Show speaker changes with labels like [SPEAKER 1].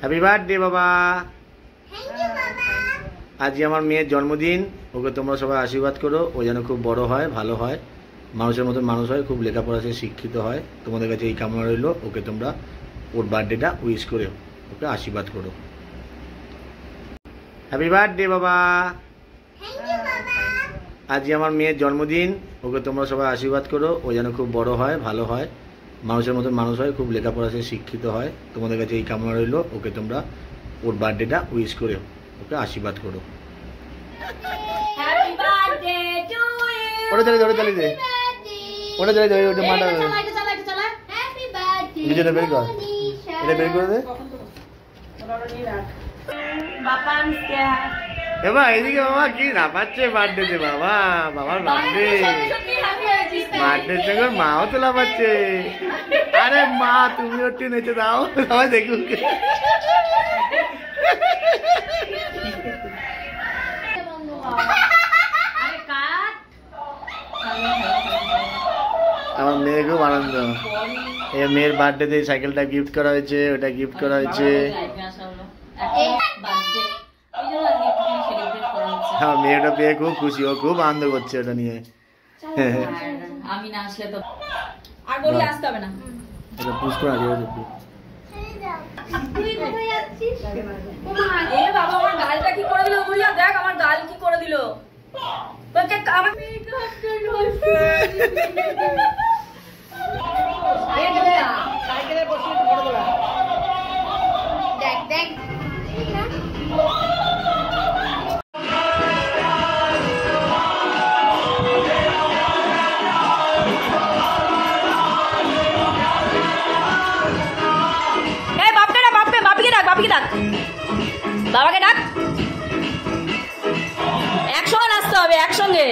[SPEAKER 1] Happy birthday বাবা। আজকে আমার মেয়ের জন্মদিন, ওকে তোমরা সবাই আশীর্বাদ করো, ও যেন খুব বড় হয়, ভালো হয়, মানুষের মতন মানুষ হয়, খুব লেখাপড়া সে শিক্ষিত হয়। তোমাদের কাছে এই কামনা রইল, ওকে তোমরা ওর বার্থডেটা উইশ করে ওকে আশীর্বাদ করো। হ্যাপি বার্থডে বাবা। আজকে আমার মেয়ের জন্মদিন, ওকে তোমরা সবাই আশীর্বাদ করো, ও যেন খুব বড় হয়, ভালো হয়, মানুষের মতন মানুষ হয়, খুব লেখাপড়া সে শিক্ষিত হয়। তোমাদের কাছে এই কামনা রইল, ওকে তোমরা ওর বার্থডেটা উইশ করে ওকে আশীর্বাদ করো। ওটা চালিয়ে দে, ওটা চালিয়ে দে, ওটা চালিয়ে দে, ওটা মাটা নিজেটা বের কর, এটা বের করে দে। এবার এদিকে বাবা কি না পাচ্ছে বার্থডে, বাবা বাবার বার্থডে, বার্থডে সঙ্গে মাও তোলা পাচ্ছে। আরে মা তুমি একটু নেচে দাও, সবাই দেখুন। আমার মেয়ে খুব আনন্দ, মেয়ের বার্থডেতে সাইকেলটা গিফট করা হয়েছে, ওটা গিফট করা হয়েছে। হ্যাঁ মেয়েটা পেয়ে খুব খুশি, ও খুব আনন্দ করছে ওটা নিয়ে।
[SPEAKER 2] আমি না আসলে তো আর বলি আসতে হবে না,
[SPEAKER 1] এটা পুশ করে দিয়ে দেবো।
[SPEAKER 2] তুই কোথায় যাচ্ছিস? এ বাবা আমার গালটা কি করে দিল, বুড়িয়া দেখ আমার গাল কি করে দিল। তোকে আমার এই বুড়িয়া সাইকেলে বসে পড়ে দিলা। দেখ দেখ বাবাকে ডাক, একসঙ্গে নাচতে হবে, একসঙ্গে।